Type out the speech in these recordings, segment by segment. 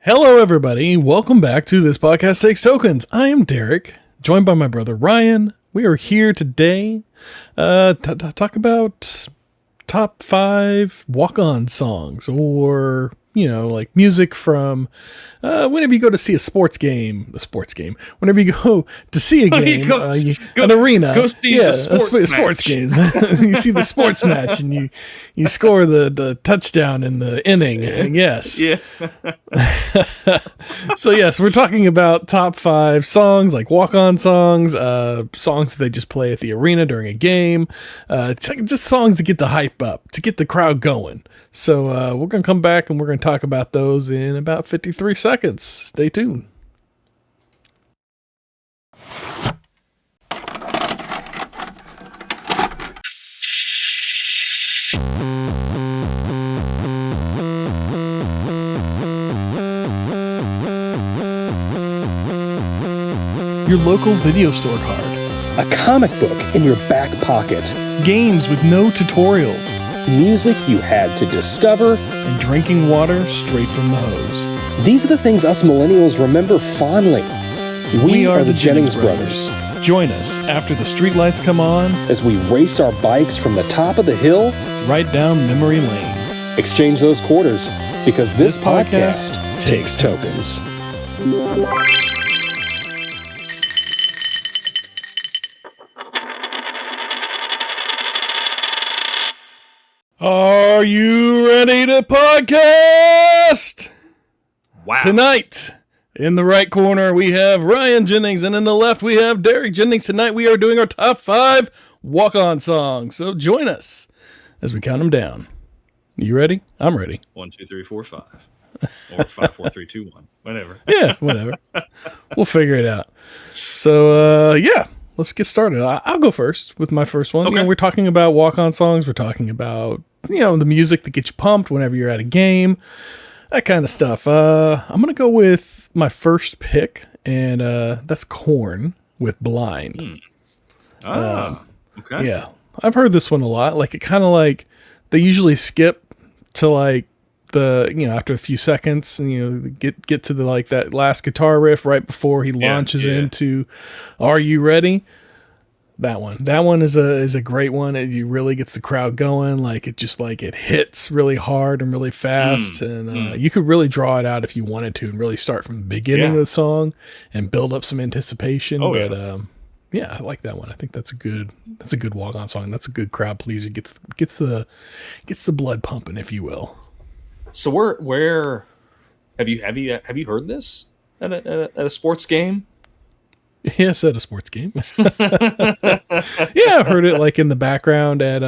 Hello, everybody. Welcome back to This Podcast Takes Tokens. I am Deric, joined by my brother Ryan. We are here today to talk about top 5 walk-on songs, or, like music from whenever you go to see a sports game, whenever you go to see a game, an arena, go see the sports games. You see the sports match and you score the touchdown in the inning. Yes. Yeah. So yes, we're talking about top 5 songs, like walk-on songs, songs that they just play at the arena during a game, just songs to get the hype up, to get the crowd going. So we're going to come back and we're going to talk about those in about 53 seconds. Stay tuned. Your local video store card. A comic book in your back pocket. Games with no tutorials. Music you had to discover. And drinking water straight from the hose. These are the things us millennials remember fondly. We are the Jennings brothers. Join us after the streetlights come on as we race our bikes from the top of the hill right down memory lane. Exchange those quarters, because this podcast takes tokens. Are you ready to podcast? Wow. Tonight, in the right corner, we have Ryan Jennings, and in the left, we have Deric Jennings. Tonight, we are doing our top 5 walk-on songs. So join us as we count them down. You ready? I'm ready. 1, 2, 3, 4, 5. Or 5, 4, 3, 2, 1. Whatever. Yeah, whatever. We'll figure it out. So, let's get started. I'll go first with my first one. Okay. We're talking about walk-on songs. We're talking about, the music that gets you pumped whenever you're at a game, that kind of stuff. I'm going to go with my first pick, and that's Korn with Blind. Okay. Yeah. I've heard this one a lot. Like, it kind of like, they usually skip to like the, after a few seconds, and get to the like that last guitar riff right before he launches into Are You Ready? That one is a great one. It really gets the crowd going. Like, it just like it hits really hard and really fast, and you could really draw it out if you wanted to, and really start from the beginning of the song and build up some anticipation. I like that one. I think that's a good walk-on song. That's a good crowd pleaser. Gets the blood pumping, if you will. So where have you heard this at a sports game? Yes, at a sports game. Yeah, I've heard it like in the background at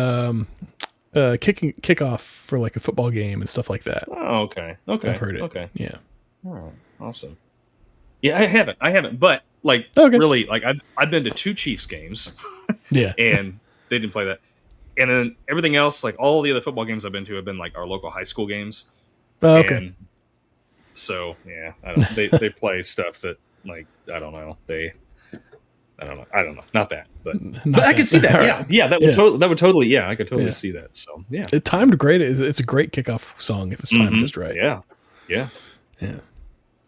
kickoff for like a football game and stuff like that. Oh, okay. I've heard it. Okay. Yeah. All right. Awesome. Yeah, I haven't, but really, like I've been to 2 Chiefs games. Yeah. And they didn't play that. And then everything else, like all the other football games I've been to have been like our local high school games. Oh, okay. And so, yeah, they play stuff that, like, I don't know. Not that, but I could see that. Right. Yeah. That would totally. Yeah, I could totally see that. So yeah, it timed great. It's a great kickoff song if it's timed just right. Yeah.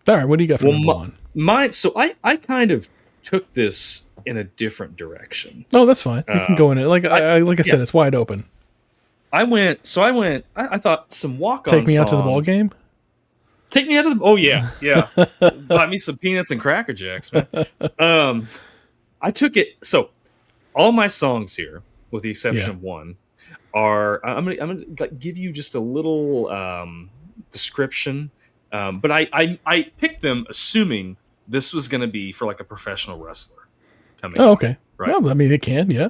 All right, what do you got for number one? So I kind of took this in a different direction. Oh, that's fine. You can go in it. Like I said, it's wide open. I thought some walk-on Take me songs. out to the ball game. Take me out to the. Oh yeah. Buy me some peanuts and Cracker Jacks, man. I took it. So all my songs here, with the exception of one, are. I'm gonna give you just a little description. But I picked them assuming this was going to be for like a professional wrestler coming. Oh, okay. Right. Well, I mean, it can. Yeah.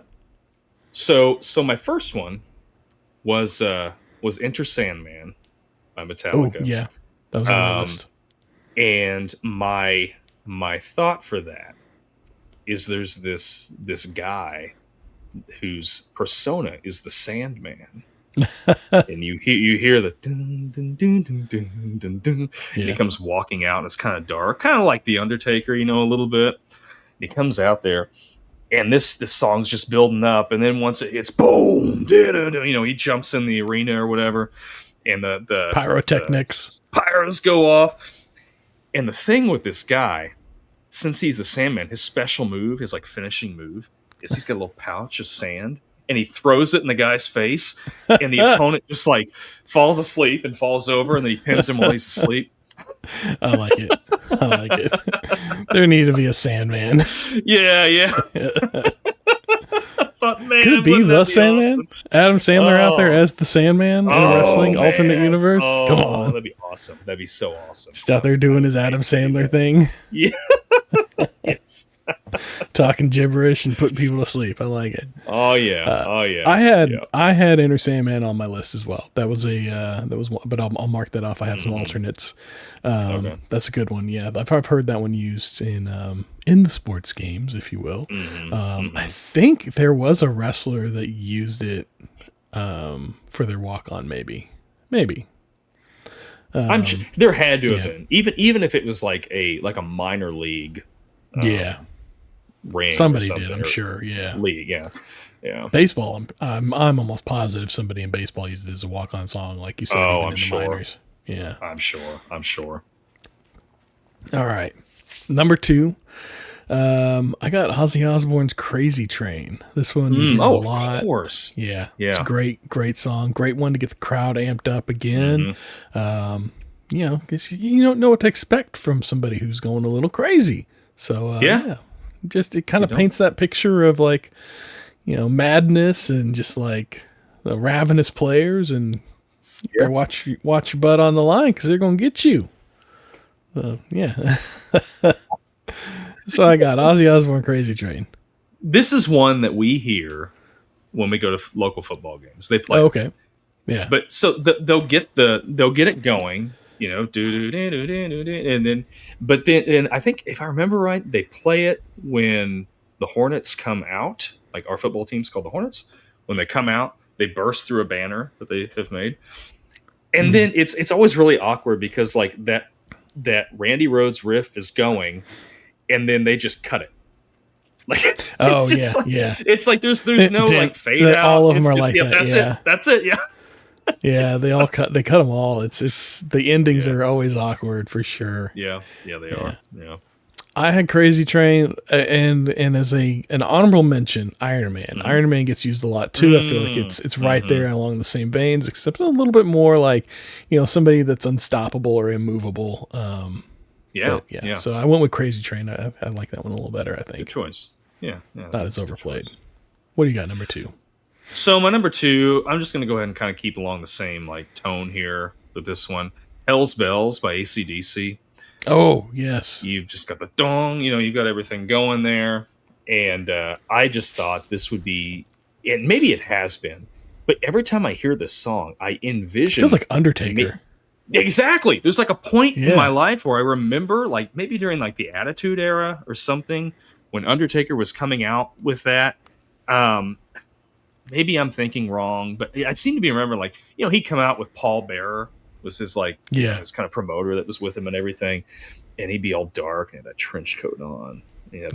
So my first one was Enter Sandman by Metallica. Oh, yeah. That was on my list. And my thought for that is there's this guy whose persona is the Sandman. And you hear the dun, dun, dun, dun, dun, dun, dun, and he comes walking out, and it's kind of dark, kind of like the Undertaker, a little bit. And he comes out there, and this song's just building up, and then once it hits, boom, he jumps in the arena or whatever, and the pyrotechnics, pyros go off, And the thing with this guy, since he's the Sandman, his special move, his like finishing move, is he's got a little pouch of sand and he throws it in the guy's face, and the opponent just like falls asleep and falls over, and then he pins him while he's asleep. I like it. I like it. There needs to be a Sandman. Yeah. Thought, man, could it be the Sandman? Awesome? Adam Sandler out there as the Sandman in a wrestling alternate universe? Come on. That'd be awesome. That'd be so awesome. Just out there doing his Adam Sandler thing. Yeah. Yes. Talking gibberish and putting people to sleep. I like it. Oh yeah. I had Enter Sandman on my list as well. That was one, but I'll mark that off. I had some alternates. Okay. That's a good one. Yeah, I've heard that one used in the sports games, if you will. I think there was a wrestler that used it for their walk on. Maybe. I'm sure there had to have been, even if it was like a minor league. Ring. Somebody did, I'm sure. Yeah. League. Yeah. Baseball. I'm almost positive somebody in baseball used it as a walk-on song, like you said. I'm sure. Minors. Yeah. I'm sure. All right. Number 2. I got Ozzy Osbourne's Crazy Train. This one a lot. Of course. Yeah. It's a great song. Great one to get the crowd amped up again. Because you don't know what to expect from somebody who's going a little crazy. So just it kind of paints that picture of like, madness and just like the ravenous players, and you better watch your butt on the line because they're gonna get you. So I got Ozzy Osbourne Crazy Train. This is one that we hear when we go to local football games. They play. Oh, okay. Yeah. But so they'll get it going, and then I think if I remember right, they play it when the Hornets come out. Like our football team's called the Hornets. When they come out, they burst through a banner that they have made, and then it's always really awkward because like that Randy Rhoads riff is going, and then they just cut it. Like it's like there's no like fade out. All of them are like that. That's it. Yeah. They cut them all. It's the endings are always awkward for sure. Yeah, they are. Yeah. I had Crazy Train and as an honorable mention, Iron Man. Iron Man gets used a lot too. I feel like it's right there along the same veins, except a little bit more like, somebody that's unstoppable or immovable. So I went with Crazy Train. I like that one a little better, I think. Good choice. Yeah. Not as overplayed. What do you got, number 2? So my number 2, I'm just going to go ahead and kind of keep along the same like tone here with this one. Hell's Bells by AC/DC. Oh, yes. You've just got the dong, you've got everything going there. And I just thought this would be, and maybe it has been, but every time I hear this song, I envision. It feels like Undertaker. Exactly. There's like a point in my life where I remember, like maybe during like the Attitude Era or something, when Undertaker was coming out with that. Maybe I'm thinking wrong, but I seem to be remembering like, he'd come out with Paul Bearer was his like, his kind of promoter that was with him and everything. And he'd be all dark and had that trench coat on. And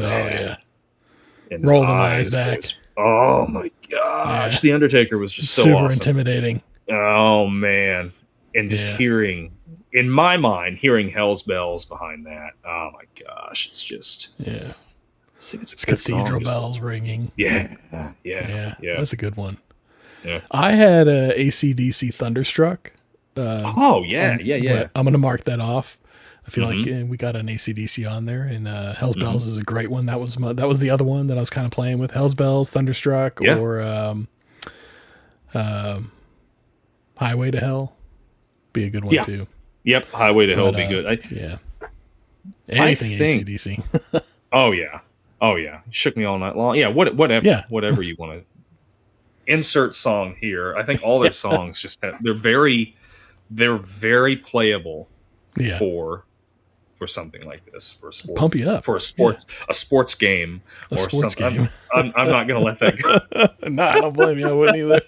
roll the eyes back. Oh my gosh. The Undertaker was just so super awesome. Intimidating. Oh man. And just hearing Hell's Bells behind that. Oh my gosh. It's just, it's cathedral bells ringing. Yeah. That's a good one. Yeah. I had AC/DC Thunderstruck. I'm going to mark that off. I feel like we got an AC/DC on there, and Hell's Bells is a great one. That was the other one that I was kind of playing with. Hell's Bells, Thunderstruck, or Highway to Hell. Be a good one too. Yep, Highway to Hell would be good. Anything AC/DC. Oh yeah, shook me all night long. Yeah, whatever you want to insert song here. I think all their songs just they're very playable for something like this, for a sport, pump you up, for a sports game or something. I'm not going to let that go. No, I don't blame you. I wouldn't either.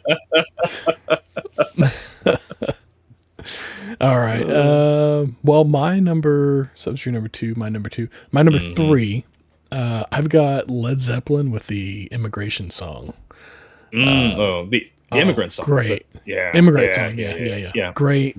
All right. Well, my number 2. My number 3. I've got Led Zeppelin with the Immigration Song. The Immigrant Song. Great. Yeah. Immigrant Song. Yeah. Great.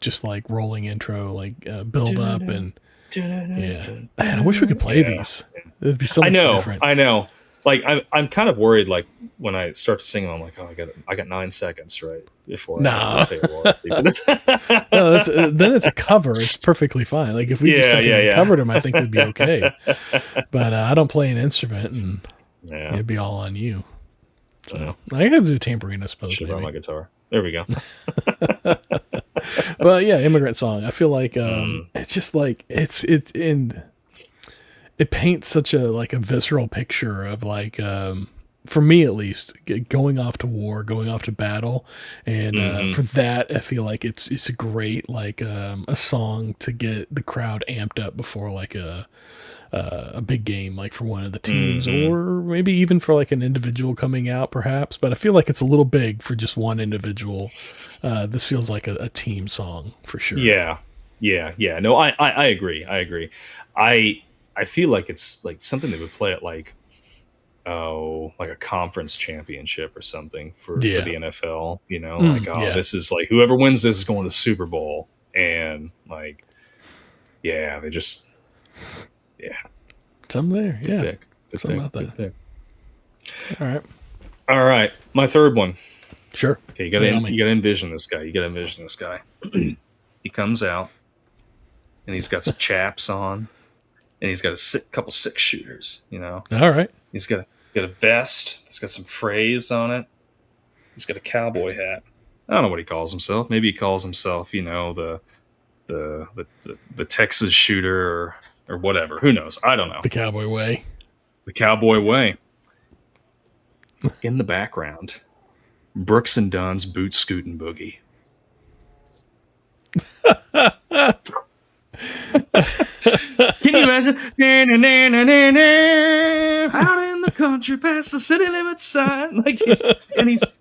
just like rolling intro, like build up, and man, I wish we could play these. It'd be so much different. I know. Like I'm kind of worried. Like when I start to sing them, I'm like, oh, I got 9 seconds right before. No, then it's a cover. It's perfectly fine. Like if we just covered them, I think we'd be okay. But I don't play an instrument, and it'd be all on you. So I gotta do tambourine, I suppose. Should have brought my guitar. There we go. But yeah, Immigrant Song. I feel like it's just like it's in. It paints such a visceral picture of like for me at least going off to war, going off to battle, and for that I feel like it's a great like a song to get the crowd amped up before like a big game, like for one of the teams, or maybe even for like an individual coming out perhaps. But I feel like it's a little big for just one individual. This feels like a team song for sure. Yeah. No, I agree. I feel like it's like something they would play at like a conference championship or something for the NFL, you know, this is like whoever wins this is going to the Super Bowl, and like they just something there. Good Something about that. All right, my third one. Sure. Okay, you gotta envision this guy. He comes out and he's got some chaps on. And he's got a couple 6-shooters, you know. All right. He's got a vest. It's got some phrase on it. He's got a cowboy hat. I don't know what he calls himself. Maybe he calls himself, you know, the Texas shooter or whatever. Who knows? I don't know. The cowboy way. The cowboy way. In the background, Brooks and Dunn's Boot Scootin' Boogie. Can you imagine? Out in the country past the city limits sign. Like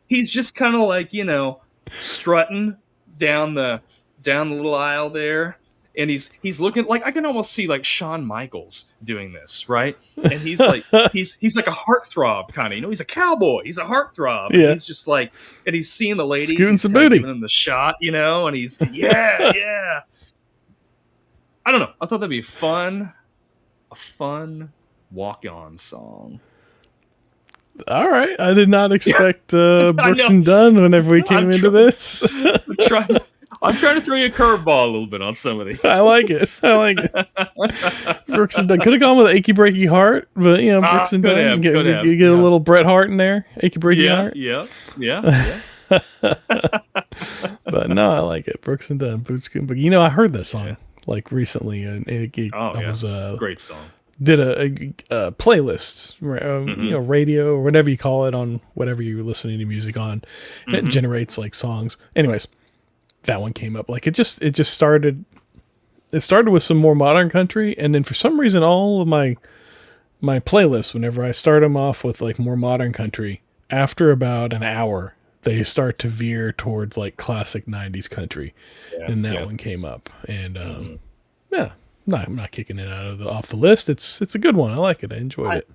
he's just kind of like, you know, strutting down the little aisle there. And he's looking like I can almost see like Shawn Michaels doing this, right? And he's like he's like a heartthrob kind of, you know, he's a cowboy, he's a heartthrob. Yeah. And he's just like, and he's seeing the ladies, scooting some booty, giving them the shot, you know, and he's yeah. I don't know. I thought that'd be a fun walk-on song. All right. I did not expect Brooks and Dunn whenever we came into this. I'm trying to throw you a curveball a little bit on some of these. I like it. Brooks and Dunn. Could have gone with Achy Breaky Heart, but you know, Brooks and Dunn. Get a little Bret Hart in there. Achy Breaky Heart. Yeah. But no, I like it. Brooks and Dunn. But you know, I heard that song like recently, and it was a great song. Did a playlist, you know, radio or whatever you call it, on whatever you're listening to music on. And it generates like songs. Anyways, that one came up. Like it just started. It started with some more modern country, and then for some reason, all of my playlists, whenever I start them off with like more modern country, after about an hour, they start to veer towards like classic 90s country. And that one came up. And I'm not kicking it off the list. It's a good one. I like it. I enjoyed it.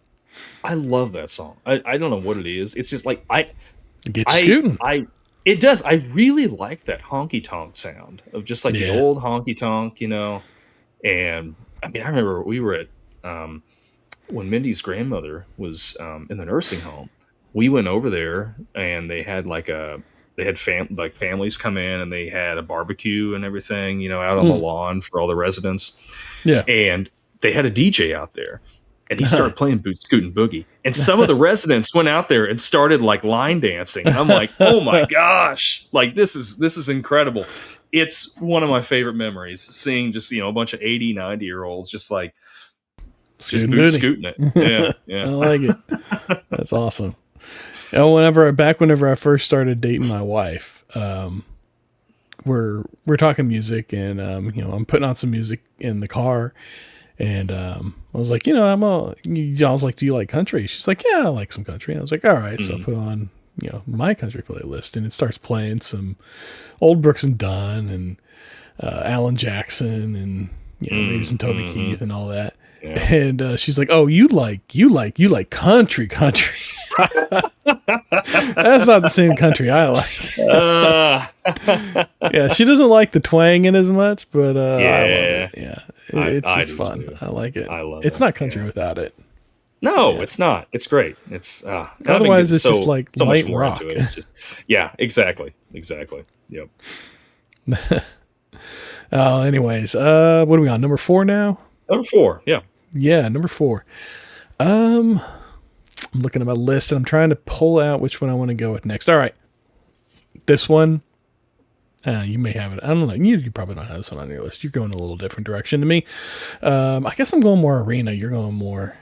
I love that song. I don't know what it is. It's just like Get you scooting. It does. I really like that honky tonk sound of just like the old honky tonk, you know. And I mean, I remember we were at when Mindy's grandmother was in the nursing home. We went over there and they had families come in and they had a barbecue and everything, you know, out on the lawn for all the residents. Yeah. And they had a DJ out there and he started playing Boot Scootin' Boogie. And some of the residents went out there and started like line dancing. And I'm like, oh my gosh, like this is incredible. It's one of my favorite memories, seeing just, you know, a bunch of 80, 90-year-olds just like just boot scooting it. Yeah. I like it. That's awesome. And whenever I first started dating my wife, we're talking music, and you know, I'm putting on some music in the car, and I was like, you know, I was like, do you like country? She's like, yeah, I like some country. And I was like, all right. So I put on, you know, my country playlist, and it starts playing some old Brooks and Dunn and Alan Jackson, and you know, maybe some Toby Keith and all that. Yeah. And she's like, oh, you like country. That's not the same country I like. Yeah, she doesn't like the twang in as much, but I love it. Yeah, it's fun. Too. I like it. I love it's it. not country without it. No, it's not. It's great. It's otherwise it's just like so light rock. It. It's just exactly. Yep. Anyways, what are we on? Number 4 now? Number 4, yeah. Yeah, number 4. I'm looking at my list and I'm trying to pull out which one I want to go with next. All right. This one, you may have it. I don't know. You probably don't have this one on your list. You're going a little different direction to me. I guess I'm going more arena. You're going more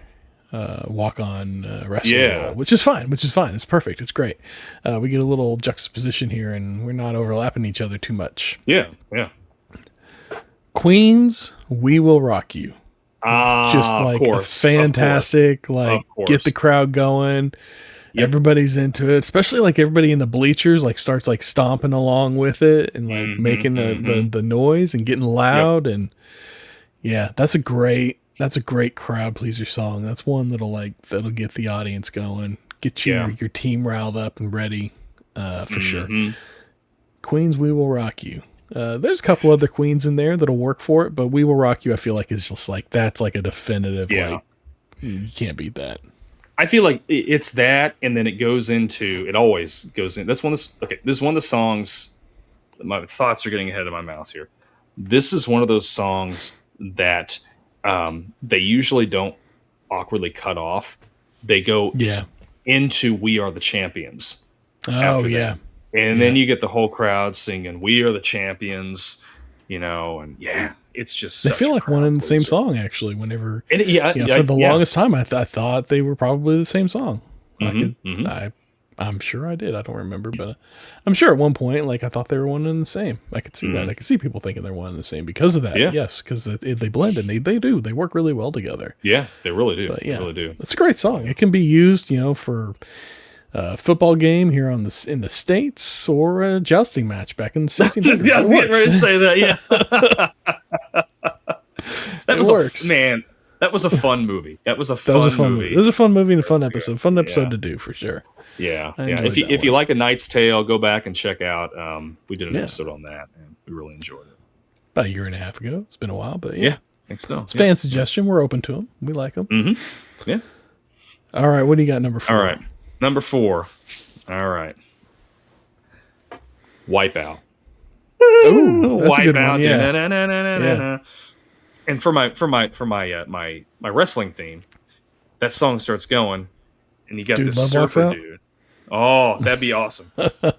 walk on wrestling, which is fine. It's perfect. It's great. We get a little juxtaposition here and we're not overlapping each other too much. Yeah. Queen's We Will Rock You. Just like fantastic, get the crowd going. Yep. Everybody's into it, especially like everybody in the bleachers like starts like stomping along with it and like making the noise and getting loud. Yep. And yeah, that's a great crowd pleaser song. That's one that'll get the audience going, get your team riled up and ready for sure. Queens, We Will Rock You. There's a couple other Queens in there that'll work for it, but We Will Rock You I feel like is just like that's like a definitive like you can't beat that. I feel like it's that, and then it always goes in. This is one of the songs. My thoughts are getting ahead of my mouth here. This is one of those songs that they usually don't awkwardly cut off. They go into We Are the Champions. Oh yeah. And then you get the whole crowd singing "We Are the Champions," and it's just. They feel like one and the same song actually. Whenever for the longest time, I thought they were probably the same song. I'm sure I did. I don't remember, but I'm sure at one point, like I thought they were one and the same. I could see that. I could see people thinking they're one and the same because of that. Yeah. Yes, because they blend and they do. They work really well together. Yeah, they really do. But, yeah, they really do. It's a great song. It can be used, for. Football game here in the States or a jousting match back in the 1600s. Just got ready to say that, That works. That was a fun movie. That was a fun movie. It was a fun movie and a fun episode. Fun episode to do for sure. Yeah. If you like A Knight's Tale, go back and check out. We did an episode on that, and we really enjoyed it. About a year and a half ago. It's been a while, but I think so. It's fan suggestion. We're open to them. We like them. Mm-hmm. Yeah. All right. What do you got? Number 4. All right. Number 4. All right. Wipeout. Ooh, that's a good one. Yeah. And for my wrestling theme, that song starts going, and you got this surfer dude. Oh, that'd be awesome.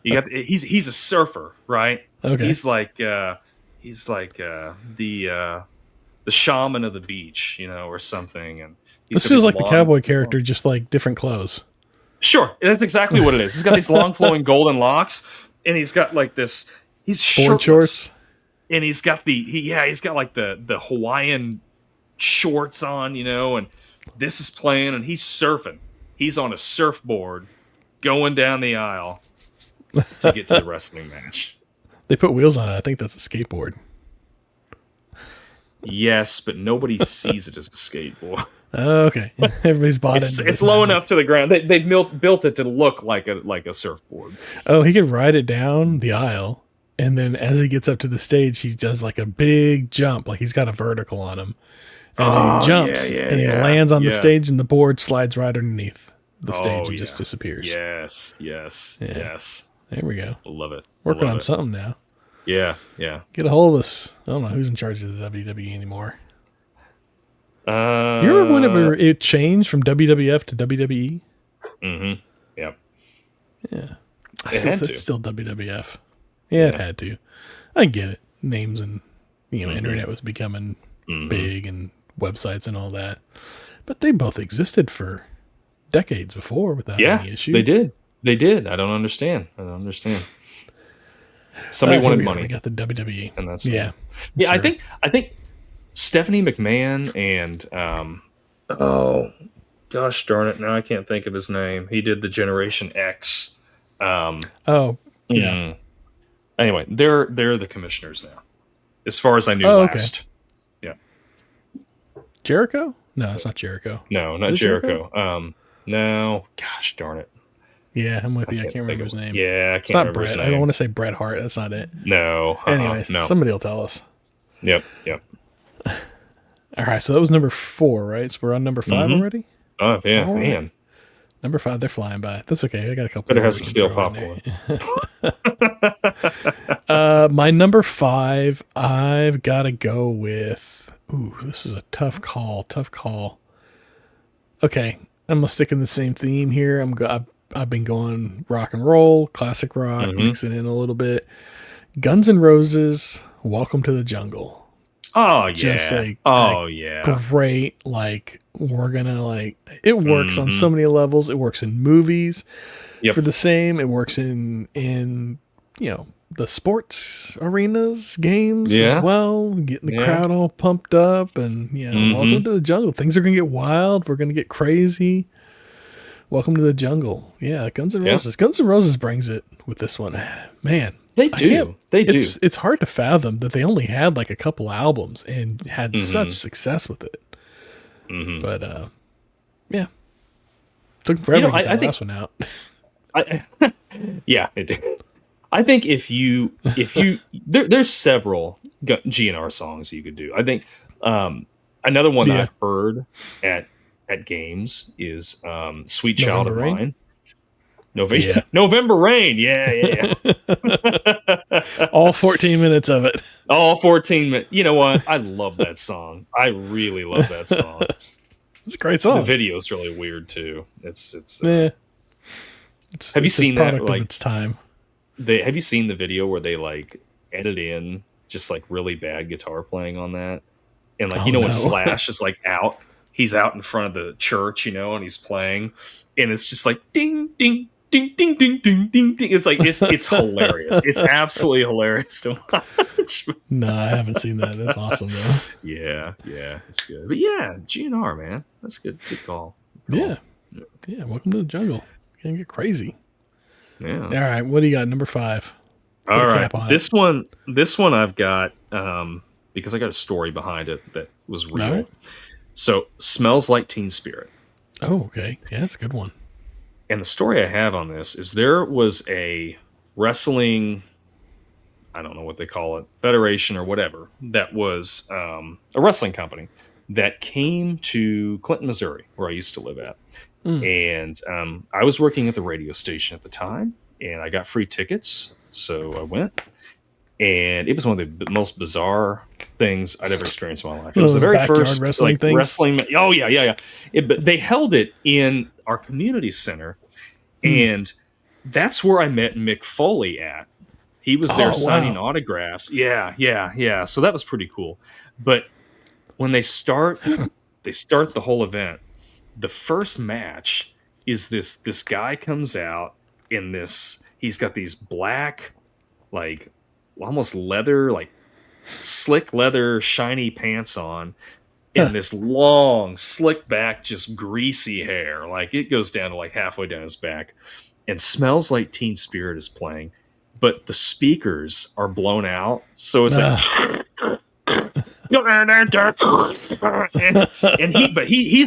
He's a surfer, right? Okay. He's like the shaman of the beach, or something. And this feels like the cowboy character, just like different clothes. Sure, that's exactly what it is. He's got these long flowing golden locks, and he's got like this. He's board shorts, and he's got he's got like the Hawaiian shorts on, and this is playing, and he's surfing. He's on a surfboard, going down the aisle to get to the wrestling match. They put wheels on it. I think that's a skateboard. Yes, but nobody sees it as a skateboard. Okay, everybody's bought it. It's low enough to the ground. They built it to look like a surfboard. Oh, he could ride it down the aisle, and then as he gets up to the stage, he does like a big jump, like he's got a vertical on him, and he jumps and he lands on the stage, and the board slides right underneath the stage and just disappears. Yes. There we go. I love it. Working on something now. Yeah. Get a hold of us. I don't know who's in charge of the WWE anymore. You remember whenever it changed from WWF to WWE? Mm-hmm. Yep. Yeah. It's still WWF. Yeah, it had to. I get it. Names and internet was becoming big and websites and all that. But they both existed for decades before without any issue. They did. I don't understand. Somebody wanted money. We got the WWE. And that's yeah. Yeah, sure. I think Stephanie McMahon and gosh darn it, now I can't think of his name. He did the Generation X. Yeah. Anyway, they're the commissioners now, as far as I knew last. Yeah. Jericho? No, it's not Jericho. No, not Jericho. No, gosh darn it. Yeah, I'm with you. I can't remember his name. Yeah, I It's can't not remember Brett. his name. I don't want to say Bret Hart. That's not it. No. Anyways, no. somebody will tell us. Yep. All right, so that was number 4, right? So we're on number 5 already? Oh, yeah, All right. man. Number 5, they're flying by. That's okay. I got a couple Better more have we some can steel throw in popcorn. there. My number 5, I've got to go with... Ooh, this is a tough call. Okay, I'm going to stick in the same theme here. I've been going rock and roll, classic rock, mixing in a little bit. Guns N' Roses, Welcome to the Jungle. Oh, yeah. Just like, yeah. Great. Like, we're going to like, it works on so many levels. It works in movies for the same. It works in, the sports arenas, games as well. Getting the crowd all pumped up and, Welcome to the Jungle. Things are going to get wild. We're going to get crazy. Welcome to the Jungle. Yeah. Guns N' Roses. Guns N' Roses brings it with this one. Man. They do. It's hard to fathom that they only had like a couple albums and had such success with it. But yeah, took forever to get the last one out. Yeah, it did. I think if you there's several GNR songs you could do. I think another one that I've heard at games is "Sweet Child of Mine." November Rain. Yeah. All 14 minutes of it. All 14 minutes. You know what? I love that song. I really love that song. It's a great song. The video's really weird too. It's have you seen that? Like, of its time. Have you seen the video where they like edit in just like really bad guitar playing on that? And like, when Slash is like out, he's out in front of the church, and he's playing, and it's just like ding, ding, ding, ding, ding, ding, ding, ding. It's like it's hilarious. It's absolutely hilarious to watch. No, I haven't seen that. That's awesome though. Yeah, it's good. But yeah, GNR, man, that's good. Good call. Yeah. Welcome to the Jungle. You're gonna get crazy. Yeah. All right, what do you got? Number 5. All right, this one I've got because I got a story behind it that was real. Right. So, Smells Like Teen Spirit. Oh, okay. Yeah, that's a good one. And the story I have on this is there was a wrestling, I don't know what they call it, federation or whatever, that was a wrestling company that came to Clinton, Missouri, where I used to live at. And I was working at the radio station at the time, and I got free tickets, so I went. And it was one of the most bizarre things I'd ever experienced in my life. It was the very first wrestling wrestling. Oh yeah. But they held it in our community center, and that's where I met Mick Foley at. He was there signing autographs. Yeah. So that was pretty cool. But when they start the whole event. The first match is this guy comes out in this. He's got these black, like almost leather, like slick leather, shiny pants on, and this long, slick back, just greasy hair. Like it goes down to like halfway down his back, and Smells Like Teen Spirit is playing, but the speakers are blown out, so it's like. He's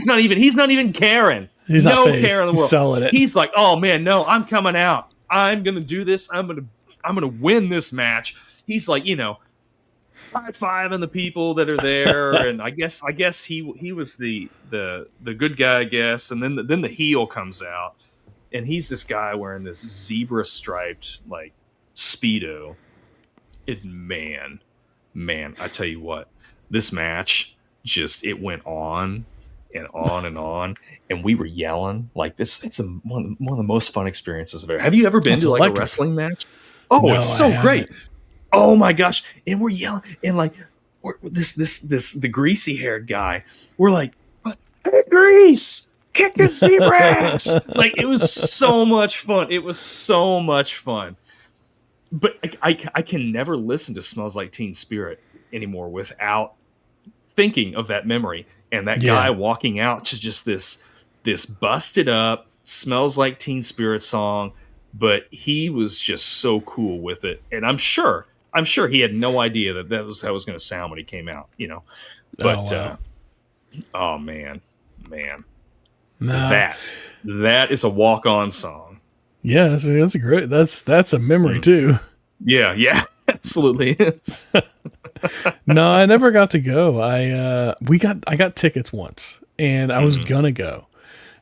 not even caring. He's no not care in the world. He's selling it. He's like, oh man, no, I'm coming out. I'm gonna do this. I'm gonna win this match. He's like, high-fiving the people that are there, and I guess he was the good guy, I guess, and then the heel comes out, and he's this guy wearing this zebra striped like Speedo. Man, I tell you what. This match it went on and on and on, and we were yelling like this. It's one of the most fun experiences I've ever. Have you ever been to like a wrestling match? Oh, no, it's so great! Oh my gosh! And we're yelling, and like the greasy haired guy. We're like, hey, Grease, kick his zebra ass! Like it was so much fun. But I can never listen to Smells Like Teen Spirit anymore without thinking of that memory and that guy walking out to just this busted up Smells Like Teen Spirit song, but he was just so cool with it, and I'm sure he had no idea that was how it was going to sound when he came out, But oh man, no. that is a walk-on song. Yeah, that's a great. That's a memory too. Yeah, absolutely is. No, I never got to go. I got tickets once, and I was gonna go,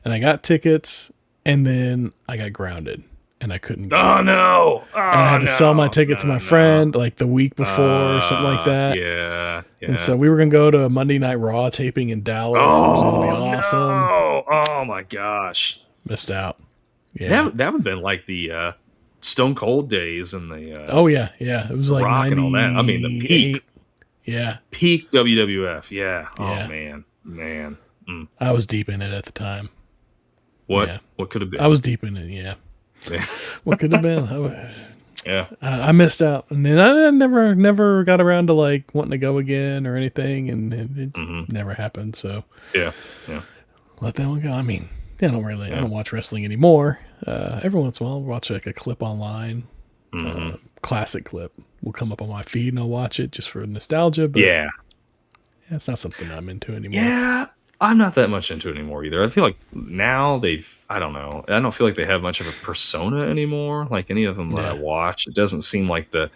and I got tickets, and then I got grounded, and I couldn't go. Oh no! Oh, And I had to sell my ticket to my friend like the week before or something like that. Yeah. And so we were gonna go to a Monday Night Raw taping in Dallas. It was gonna be awesome. No. Oh my gosh! Missed out. Yeah. That would have been like the Stone Cold days and the Oh yeah. It was like Rock and all that. I mean, the peak. Yeah. Peak WWF. Yeah. Yeah. Oh man. I was deep in it at the time. What? Yeah. What could have been? I was deep in it. Yeah. What could have been? I missed out, and then I never got around to like wanting to go again or anything, and it never happened. So yeah. Let that one go. I mean, I don't watch wrestling anymore. Every once in a while, I'll watch like a clip online, classic clip will come up on my feed, and I'll watch it just for nostalgia. But yeah, it's not something I'm into anymore. Yeah, I'm not that much into it anymore either. I feel like now I don't know. I don't feel like they have much of a persona anymore. Like any of them that I watch, it doesn't seem like the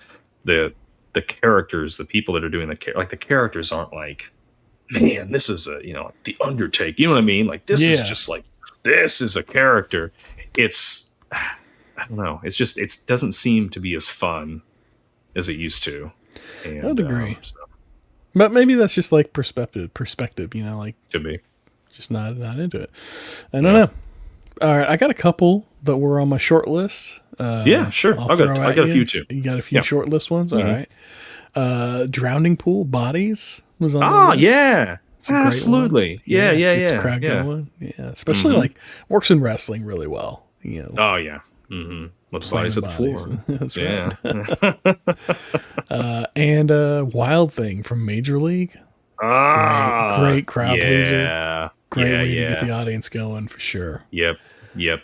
characters, the people that are doing the characters aren't like, man, this is the Undertaker. You know what I mean? Like this is just like, this is a character. It's, I don't know. It's just, it doesn't seem to be as fun as it used to. And, I'd agree. But maybe that's just like perspective, like could be just not into it. I don't know. All right. I got a couple that were on my short list. Yeah, sure. I got a few too. You got a few short list ones. All right. Drowning Pool Bodies was on the list. Yeah. Absolutely. Yeah. It's a crowd going. Yeah. Especially like works in wrestling really well. Oh yeah. With bodies at the floor. That's right. And Wild Thing from Major League. Great crowd pleaser. Great way to get the audience going for sure. Yep. Yeah.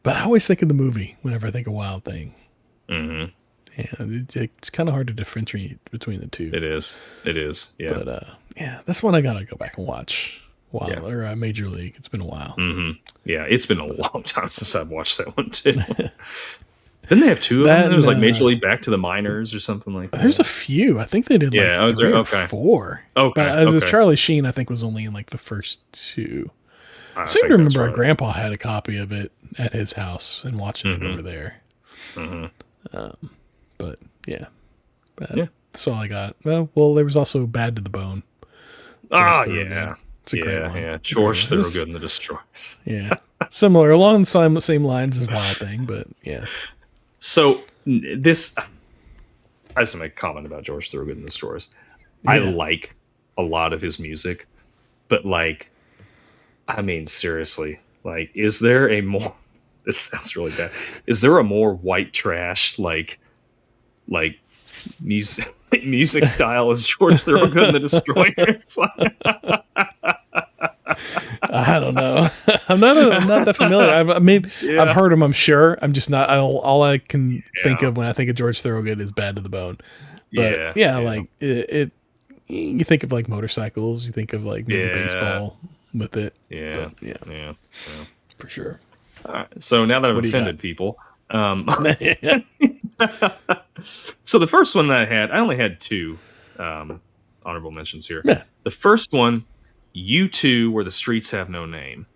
But I always think of the movie whenever I think of Wild Thing. Yeah, it's kind of hard to differentiate between the two. It is. Yeah. But that's one I gotta go back and watch. Or Major League. It's been a while. Yeah, it's been a long time since I've watched that one too. Didn't they have two of them? There was like Major League Back to the Minors or something like that. There's a few. I think they did like 3 or 4. Okay. But Charlie Sheen, I think, was only in like the first 2. I seem to remember our grandpa had a copy of it at his house and watching it over there. But yeah. That's all I got. Well, there was also Bad to the Bone. Yeah. It's a great one. Yeah. George Thorogood and the Destroyers. Yeah. Similar, along the same lines as Wild Thing, but yeah. So this, I just make a comment about George Thorogood and the Destroyers. I like a lot of his music, but like, I mean, seriously, like, is there a more, this sounds really bad. Is there a more white trash, like music style as George Thorogood and the Destroyers? I don't know. I'm not that familiar. I've heard him. I'm sure. I'm just not. All I can think of when I think of George Thorogood is Bad to the Bone. But like it. You think of like motorcycles. You think of like maybe baseball with it. Yeah, for sure. All right. So now that I've offended people, so the first one that I only had 2 honorable mentions here. Yeah. The first one, U2, Where the Streets Have No Name.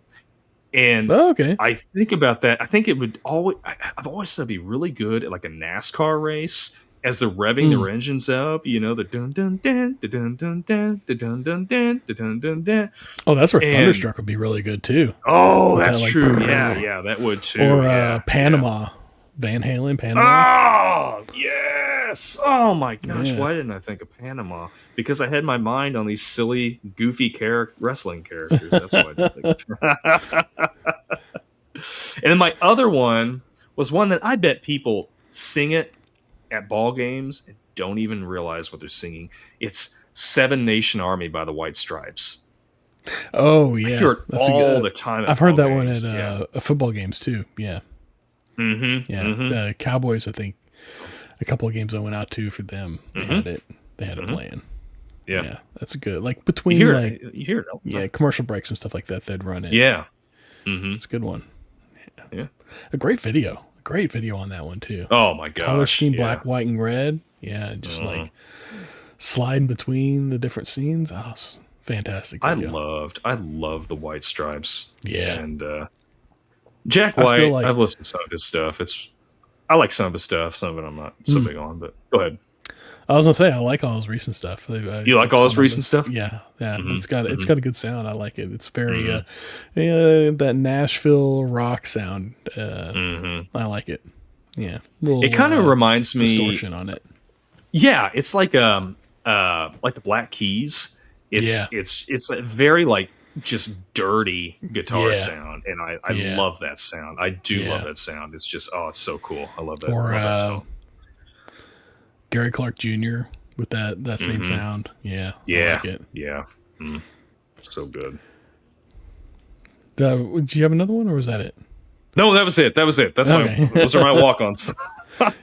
And I think about that. I think it would I've always said it'd be really good at like a NASCAR race as they're revving their engines up, the dun dun dun dun dun dun dun dun dun dun dun dun. Oh, that's where Thunderstruck would be really good too. Oh, that's true. Yeah, that would too. Or Panama. Van Halen, Panama. Oh, yes. Oh, my gosh. Why didn't I think of Panama? Because I had my mind on these silly, goofy wrestling characters. That's why I didn't think of. And then my other one was one that I bet people sing it at ball games and don't even realize what they're singing. It's Seven Nation Army by the White Stripes. Oh, yeah. I hear it all the time. I've heard that one at football games, too. Yeah. The Cowboys, I think a couple of games I went out to for them, they had it playing. Yeah, that's a good, like between you hear it, commercial commercial breaks and stuff like that, they'd run it. Yeah. It's a good one. Yeah. Yeah. A great video. Great video on that one too. Oh my gosh. Color scheme, black, white, and red. Yeah, just like sliding between the different scenes. Oh, it's fantastic video. I love the White Stripes. Yeah. And Jack White, I've listened to some of his stuff. I like some of his stuff. Some of it I'm not so big on, but go ahead. I was gonna say I like all his recent stuff. You like all his recent stuff? Yeah, yeah. It's got a good sound. I like it. It's very that Nashville rock sound. I like it. Yeah, it kind of reminds me distortion on it. Yeah, it's like the Black Keys. It's a very like just dirty guitar sound, and I love that sound. I do love that sound. It's just it's so cool. I love that. Or that tone. Gary Clark Jr. with that same sound. Yeah. I like it. Yeah. So good. Did you have another one, or was that it? No, that was it. That's okay. Those are my walk-ons.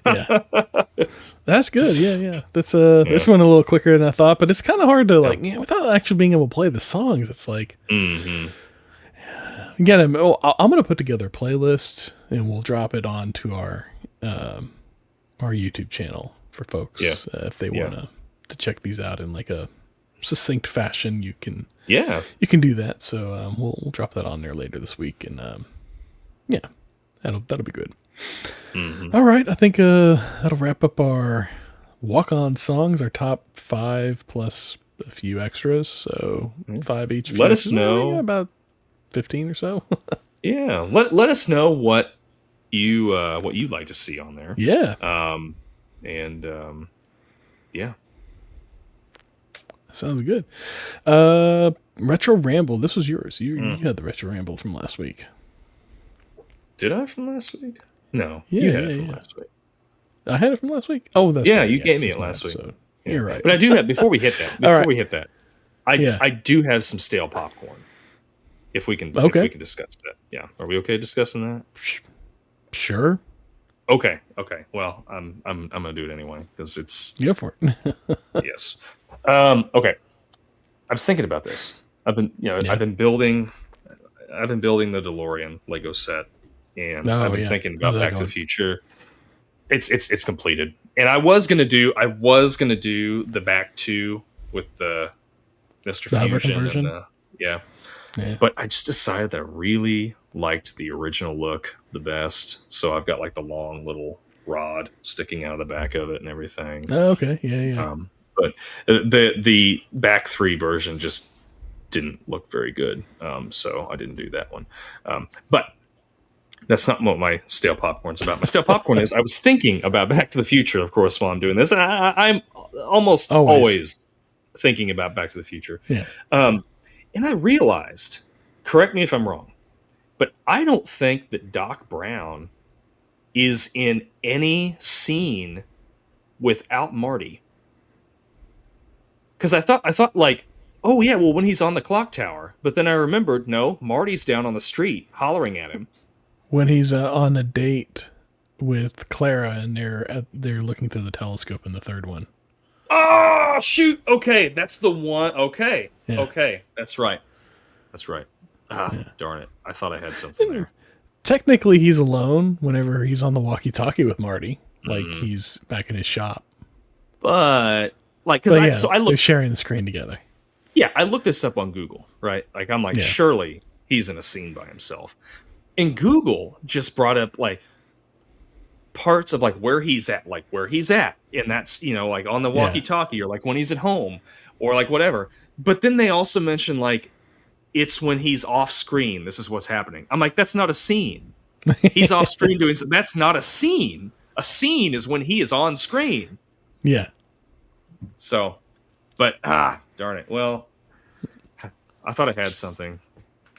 Yeah. That's good. Yeah. That's this one a little quicker than I thought, but it's kind of hard to without actually being able to play the songs. It's like, again, I'm going to put together a playlist and we'll drop it onto our YouTube channel for folks if they want to check these out in like a succinct fashion. You can do that. So we'll drop that on there later this week, and that'll be good. All right, I think that'll wrap up our walk-on songs, our top 5 plus a few extras, so 5 each. Let us know about 15 or so. Let us know what you'd like to see on there. Sounds good. Retro Ramble, this was yours. You had the Retro Ramble from last week. Did I from last week? No, you had it from last week. I had it from last week. Oh, that's right. You gave me it last week. So you're right. But I do have before we hit that. I do have some stale popcorn. If we can discuss that. Yeah, are we okay discussing that? Sure. Okay. Well, I'm gonna do it anyway because it's go for it. Yes. Okay. I was thinking about this. I've been building the DeLorean Lego set, and I've been thinking about Back to the Future. It's completed, and I was gonna do the Back 2 with the Mr. Fusion and but I just decided that I really liked the original look the best, so I've got like the long little rod sticking out of the back of it and everything. Oh, okay. Yeah. But the Back 3 version just didn't look very good, so I didn't do that one. But that's not what my stale popcorn's about. My stale popcorn is I was thinking about Back to the Future, of course, while I'm doing this, and I'm almost always thinking about Back to the Future. Yeah. And I realized, correct me if I'm wrong, but I don't think that Doc Brown is in any scene without Marty. Because I thought like, oh yeah, well when he's on the clock tower, but then I remembered, no, Marty's down on the street hollering at him. When he's on a date with Clara and they're looking through the telescope in the third one. Oh shoot! Okay, that's the one. Okay, that's right. Darn it! I thought I had something there. Technically, he's alone whenever he's on the walkie-talkie with Marty, like he's back in his shop. But they're sharing the screen together. Yeah, I looked this up on Google, right? Like I'm like, surely he's in a scene by himself. And Google just brought up like parts of like where he's at, and that's like on the walkie-talkie or like when he's at home or like whatever. But then they also mention like it's when he's off screen. This is what's happening. I'm like, that's not a scene. He's off screen doing so. That's not a scene. A scene is when he is on screen. Yeah. So, but darn it. Well, I thought I had something.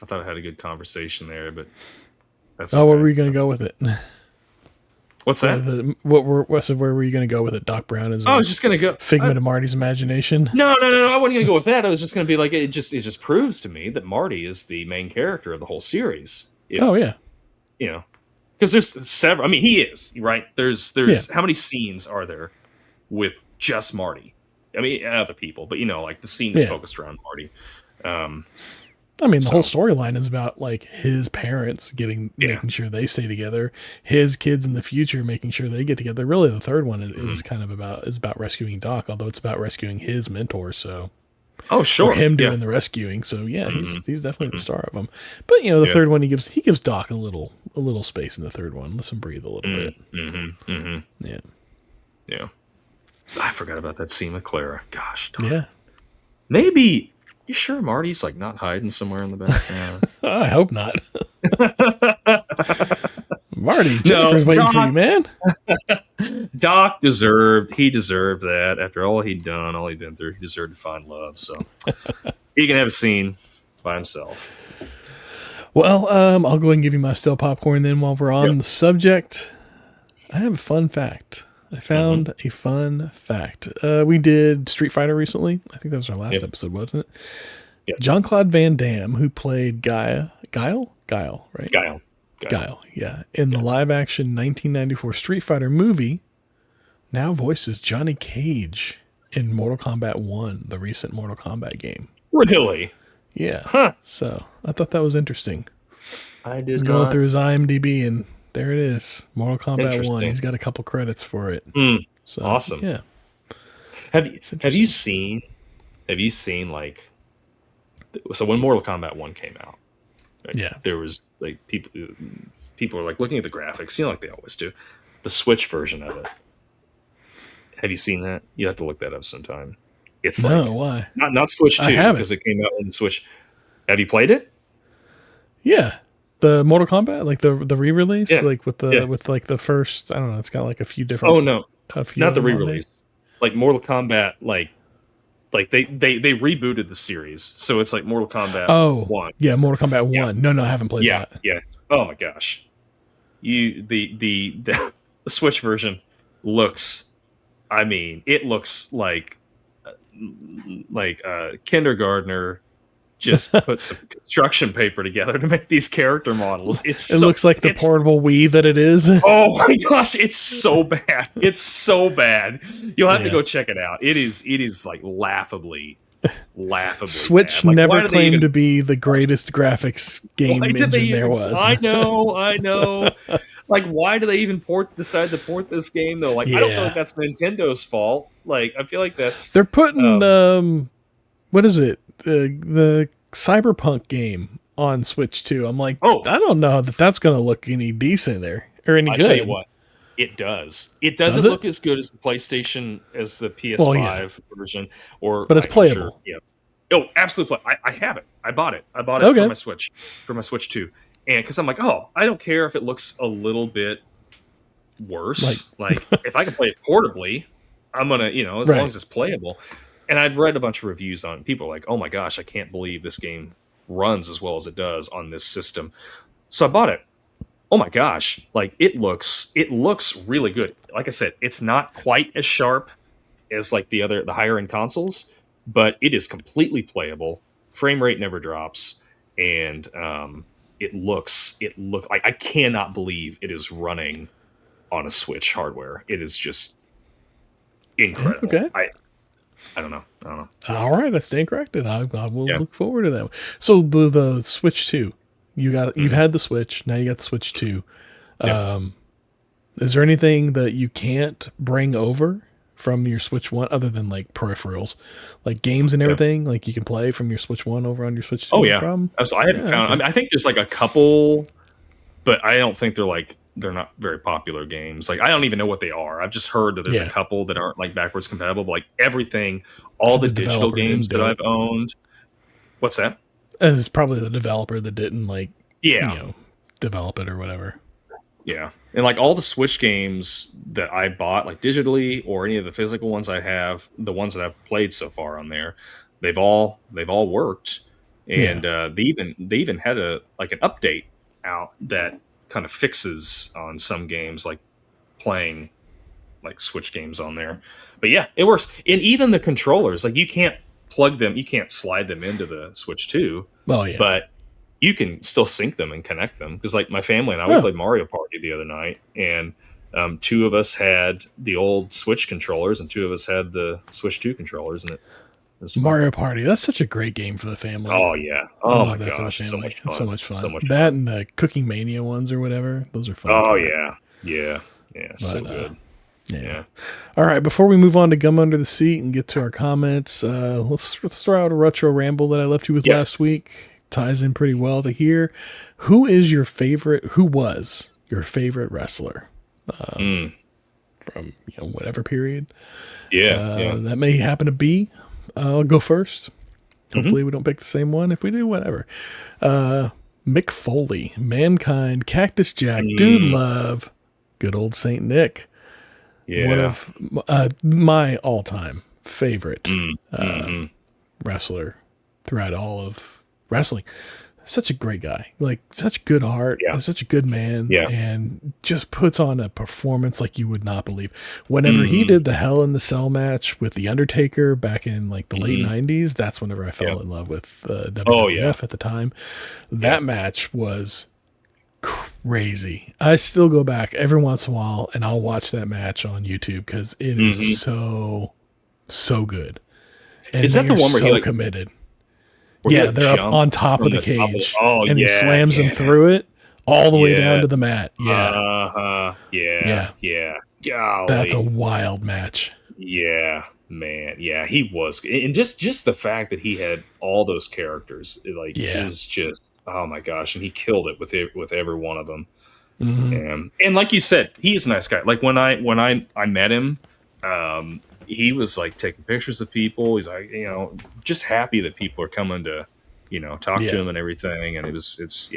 I thought I had a good conversation there, but that's where were you going to go with it? What's that? Where were you going to go with it? Doc Brown is. I was just going to go figment of Marty's imagination. No. I wasn't going to go with that. I was just going to be like, it just proves to me that Marty is the main character of the whole series. Because there's several. I mean, he is right. There's how many scenes are there with just Marty? I mean, other people, but like the scene is focused around Marty. I mean, the whole storyline is about like his parents making sure they stay together, his kids in the future making sure they get together. Really, the third one is kind of about rescuing Doc, although it's about rescuing his mentor. So, sure, or him doing the rescuing. So yeah, he's definitely the star of them. But the third one he gives Doc a little space in the third one. Lets him breathe a little bit. Yeah. I forgot about that scene with Clara. Gosh, Doc. Yeah. Maybe. You sure Marty's like not hiding somewhere in the background? I hope not. Marty, Jennifer's waiting for you, man. Doc deserved that after all he'd done, all he'd been through. He deserved to find love. So he can have a scene by himself. Well, I'll go ahead and give you my stale popcorn then while we're on the subject. I have a fun fact. I found a fun fact. We did Street Fighter recently. I think that was our last episode, wasn't it? Yep. Jean-Claude Van Damme, who played Guile, right? Guile, yeah. In the live-action 1994 Street Fighter movie, now voices Johnny Cage in Mortal Kombat 1, the recent Mortal Kombat game. Really? Yeah. Huh. So I thought that was interesting. I did not. Going through his IMDb, and there it is. Mortal Kombat 1. He's got a couple credits for it. So, awesome. Yeah. Have you seen like, so when Mortal Kombat 1 came out, right, there was like people were like looking at the graphics, like they always do, the Switch version of it. Have you seen that? You have to look that up sometime. It's why? Not Switch 2 because it came out on the Switch. Have you played it? Yeah. The Mortal Kombat, like the re-release, like with like the first, I don't know, it's got like a few different. Oh no, not the re-release. Like Mortal Kombat, like they rebooted the series, so it's like Mortal Kombat 1. Yeah, Mortal Kombat 1. No, I haven't played that. Yeah. Oh my gosh, the Switch version looks. I mean, it looks like a kindergartner just put some construction paper together to make these character models. It looks like the portable Wii that it is. Oh my gosh, it's so bad. It's so bad. You'll have to go check it out. It is like laughably Switch bad. Like, never claimed to be the greatest graphics game engine there was. I know. Like, why do they even decide to port this game though? Like, I don't feel like that's Nintendo's fault. Like, I feel like they're putting what is it? The Cyberpunk game on Switch 2. I'm like, I don't know that's going to look any decent there or any good. I tell you what, it does. It doesn't look as good as the PlayStation, as the PS5 version, but it's playable. Sure, Oh, absolutely. I have it. I bought it for my Switch 2, and because I'm like, I don't care if it looks a little bit worse. Like if I can play it portably, I'm gonna, as long as it's playable. And I'd read a bunch of reviews on it. People were like, oh my gosh, I can't believe this game runs as well as it does on this system. So I bought it. Oh my gosh, like it looks really good. Like I said, it's not quite as sharp as like the higher end consoles, but it is completely playable. Frame rate never drops, and it looks like I cannot believe it is running on a Switch hardware. It is just incredible. Okay. I don't know. All right, I stand corrected. I will look forward to that. So the Switch 2, you've had the Switch, now you got the Switch 2. Is there anything that you can't bring over from your Switch 1 other than like peripherals, like games and everything? Like you can play from your Switch 1 over on your Switch 2? Oh yeah. So I haven't found. I mean, I think there's like a couple, but I don't think they're not very popular games. Like I don't even know what they are. I've just heard that there's a couple that aren't like backwards compatible. But like everything, all the digital games that I've owned. What's that? It's probably the developer that didn't develop it or whatever. Yeah. And like all the Switch games that I bought, like digitally or any of the physical ones I have, the ones that I've played so far on there, they've all worked. And they even had an update out that kind of fixes on some games, like playing like Switch games on there. But yeah, it works. And even the controllers, like you can't plug them, you can't slide them into the Switch 2. Well, yeah. But you can still sync them and connect them. Because like my family and I, we played Mario Party the other night, and two of us had the old Switch controllers and two of us had the Switch 2 controllers, and Mario Party. That's such a great game for the family. Oh yeah. Oh my gosh, so much fun. So much fun. So much that fun. and the Cooking Mania ones or whatever. Those are fun. Oh yeah. Yeah. So good. Yeah. All right. Before we move on to Gum Under the Seat and get to our comments, let's throw out a retro ramble that I left you with last week. Ties in pretty well to here. Who was your favorite wrestler from whatever period? That may happen to be. I'll go first. Hopefully we don't pick the same one. If we do, whatever. Mick Foley, Mankind, Cactus Jack, Dude Love, good old Saint Nick. Yeah. One of my all-time favorite wrestler throughout all of wrestling. Such a great guy, like such good heart, such a good man, and just puts on a performance like you would not believe. Whenever he did the Hell in the Cell match with The Undertaker back in like the late 90s, that's whenever I fell in love with WWF at the time. That match was crazy. I still go back every once in a while and I'll watch that match on YouTube because it is so good. And is that the one where he committed? Yeah, they're up on top of the cage, and he slams them through it all the way down to the mat. Yeah. Golly. That's a wild match. Yeah, man. Yeah, he was, and just the fact that he had all those characters, is just, oh my gosh, and he killed it with every one of them. And like you said, he's a nice guy. Like when I met him, he was like taking pictures of people. He's like, just happy that people are coming to, talk to him and everything. And it's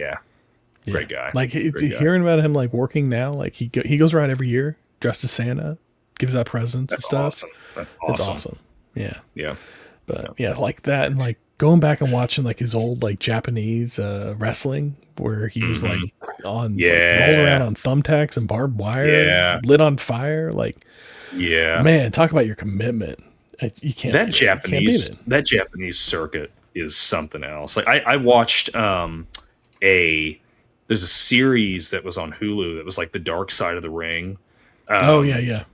great guy. Like hearing about him, like working now, like he goes around every year dressed as Santa, gives out presents and stuff. Awesome. That's awesome. It's awesome. Yeah. Yeah. But like that. And like going back and watching like his old, like Japanese, wrestling where he was like on, rolling around on thumbtacks and barbed wire, lit on fire. Like, man, talk about your commitment. You can't. That Japanese circuit is something else. Like I watched there's a series that was on Hulu that was like The Dark Side of the Ring. And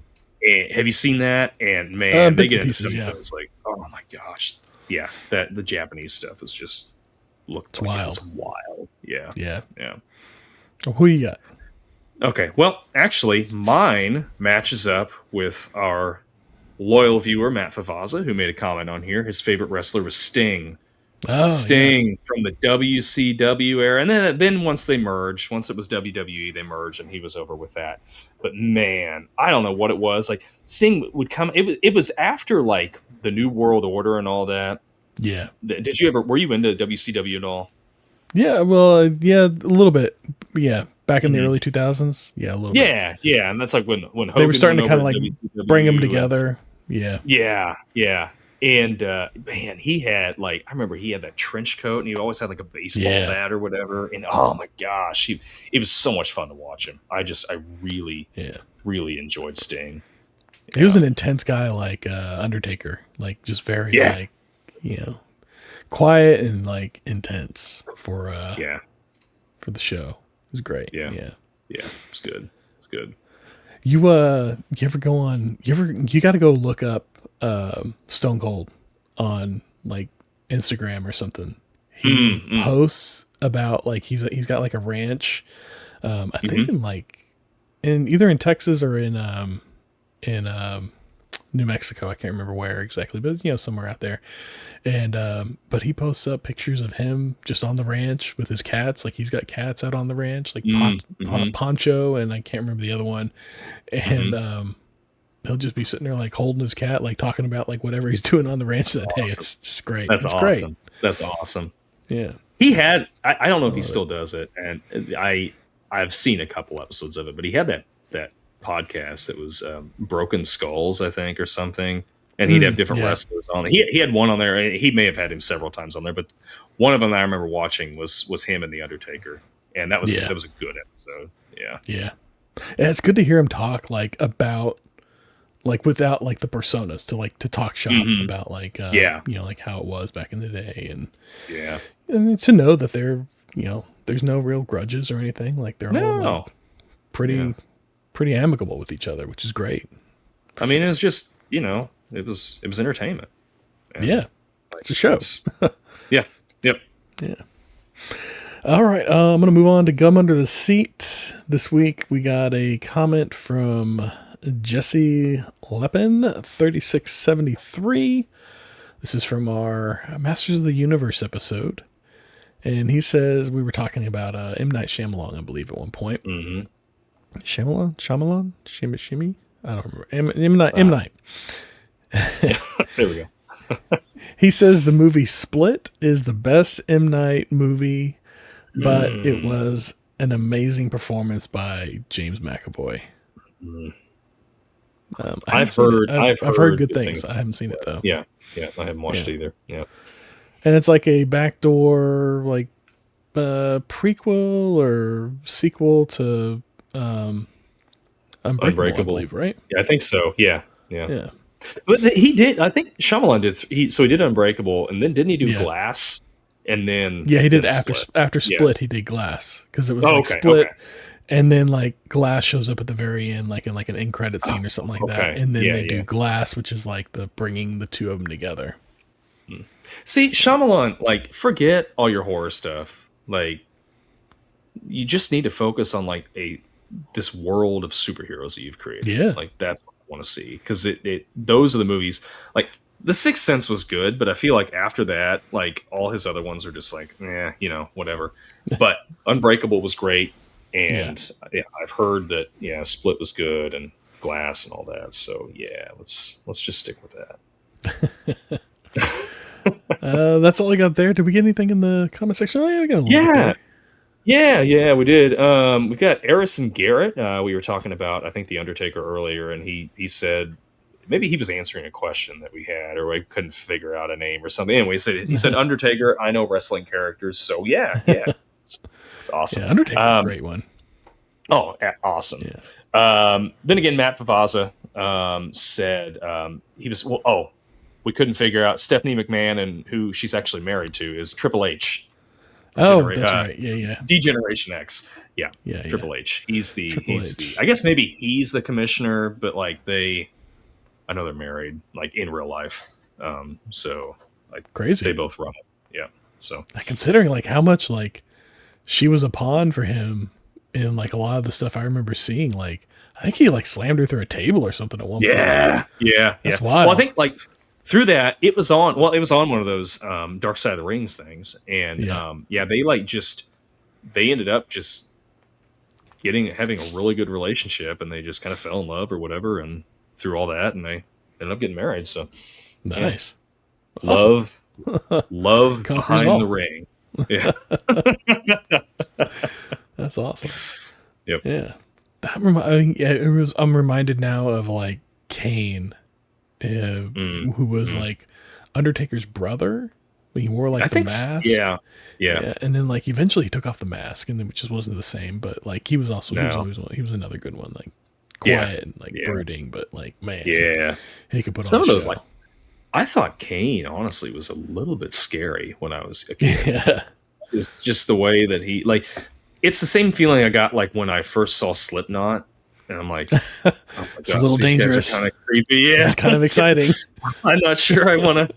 have you seen that? And man, they get into pieces, some it's like, oh my gosh, that the Japanese stuff is just looked wild. It was wild. Yeah. Well, who you got? Okay, well, actually, mine matches up with our loyal viewer, Matt Favazza, who made a comment on here. His favorite wrestler was Sting. Sting from the WCW era. And then once it was WWE, they merged, and he was over with that. But man, I don't know what it was. Like, Sting would come. It was after, like, the New World Order and all that. Yeah. Were you into WCW at all? Yeah, well, a little bit. Yeah. Back in the early 2000s, a little bit. Yeah, and that's like when Hogan they were starting to kind of like WCW bring them together. Yeah. And man, he had I remember he had that trench coat, and he always had like a baseball bat or whatever. And oh my gosh, it was so much fun to watch him. I really enjoyed Sting. He was an intense guy, like Undertaker, like just very quiet and like intense for the show. It was great. Yeah, it's good. You ever go on? You got to go look up Stone Cold on like Instagram or something. He posts about like he's got like a ranch. I think in either in Texas or in New Mexico. I can't remember where exactly, but somewhere out there. And but he posts up pictures of him just on the ranch with his cats. Like he's got cats out on the ranch, like Poncho, and I can't remember the other one. And he'll just be sitting there like holding his cat, like talking about like whatever he's doing on the ranch that day. It's just great. That's awesome. That's awesome. Yeah. He had, I don't know if he still does it, and I've seen a couple episodes of it, but he had that podcast that was Broken Skulls, I think, or something, and he'd have different wrestlers on it. He had one on there, and he may have had him several times on there, but one of them I remember watching was him and The Undertaker, and that was a good episode. Yeah. And it's good to hear him talk like about like without like the personas to talk shop about like like how it was back in the day, and to know that they're there's no real grudges or anything, like they're all like, pretty amicable with each other, which is great. I mean, it was just it was entertainment. And, yeah, it's a show. Yeah. Yep. Yeah. All right, I'm going to move on to Gum Under the Seat. This week we got a comment from Jesse Lepin, 3673. This is from our Masters of the Universe episode. And he says, we were talking about M. Night Shyamalan, I believe, at one point. Mm-hmm. Shyamalan? Shimmy? I don't remember. M. Night. There we go. He says the movie Split is the best M. Night movie, but it was an amazing performance by James McAvoy. I've heard good things. I haven't seen it though. Yeah, I haven't watched it either. Yeah, and it's like a backdoor, like prequel or sequel to Unbreakable, I believe, right? Yeah, I think so. Yeah. But he did. I think Shyamalan did. He did Unbreakable, and then didn't he do Glass? And then he did after Split. He did Glass because it was Split, and then like Glass shows up at the very end, like in like an end credit scene or something like that, and then they do Glass, which is like the bringing the two of them together. See, Shyamalan, like, forget all your horror stuff. Like, you just need to focus on like this world of superheroes that you've created. Yeah, like that's what I want to see, because those are the movies. Like, The Sixth Sense was good, but I feel like after that, like, all his other ones are just like, whatever. But Unbreakable was great, and I've heard that Split was good, and Glass and all that. So let's just stick with that. That's all I got there. Did we get anything in the comment section? Oh, we got a little bit there. Yeah, we did. We got Harrison Garrett. We were talking about, I think, The Undertaker earlier, and he said maybe he was answering a question that we had, or we couldn't figure out a name or something. Anyway, he said Undertaker. I know wrestling characters, so yeah, it's awesome. Yeah, Undertaker, a great one. Oh, awesome. Yeah. Then again, Matt Favazza said he was we couldn't figure out Stephanie McMahon, and who she's actually married to is Triple H. That's right. Yeah. D-Generation X. Yeah. Triple H. He's the I guess maybe he's the commissioner, but like I know they're married, like in real life. So like crazy. They both run it. Yeah. So considering like how much like she was a pawn for him in like a lot of the stuff I remember seeing, like I think he like slammed her through a table or something at one point. Yeah. That's wild. Well, I think like through that, it was on one of those Dark Side of the Rings things. And they ended up just having a really good relationship, and they just kind of fell in love or whatever, and through all that, and they ended up getting married. So nice. Yeah. Awesome. Love behind the ring. Yeah. That's awesome. Yep. Yeah. I'm reminded now of like Kane. Who was like Undertaker's brother? He wore like the mask. Yeah. And then like eventually he took off the mask, and then it just wasn't the same. But like he was another good one, like quiet and like brooding, but like he could put some on of those. show. Like, I thought Kane honestly was a little bit scary when I was a kid. Yeah, it's just the way that he like. It's the same feeling I got like when I first saw Slipknot. And I'm like, oh my God, it's a little dangerous. Guys are kind of creepy. Yeah, it's kind of exciting. I'm not sure I want to.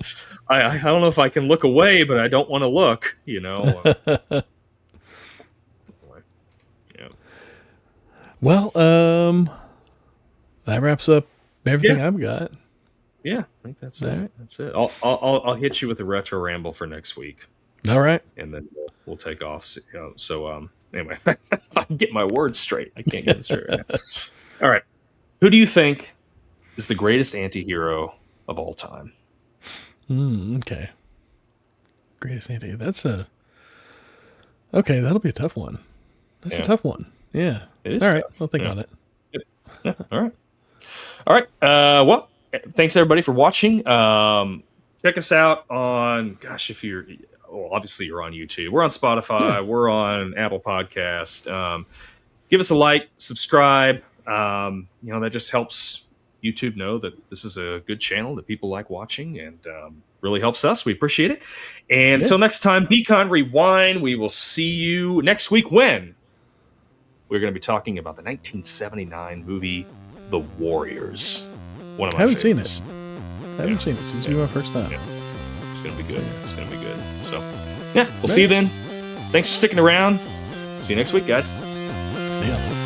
I don't know if I can look away, but I don't want to look. Yeah. Well, that wraps up everything I've got. Yeah, I think that's it. Right. That's it. I'll hit you with a retro ramble for next week. All right, and then we'll take off. So anyway, if I can get my words straight. I can't get them straight right now. All right. Who do you think is the greatest anti-hero of all time? Okay. Greatest anti-hero. Okay, that'll be a tough one. That's a tough one. Yeah. It is all right. tough. I'll think on it. Yeah. All right. Well, thanks everybody for watching. Check us out on, obviously you're on YouTube. We're on Spotify. Yeah. We're on Apple Podcast. Give us a like, subscribe. That just helps YouTube know that this is a good channel that people like watching, and really helps us. We appreciate it. And until next time, Beacon Rewind. We will see you next week when we're going to be talking about the 1979 movie The Warriors. One of my favorites. I haven't seen it. This will be my first time. Yeah. It's gonna be good. It's gonna be good. So, yeah, we'll see you then. Thanks for sticking around. See you next week, guys. See ya.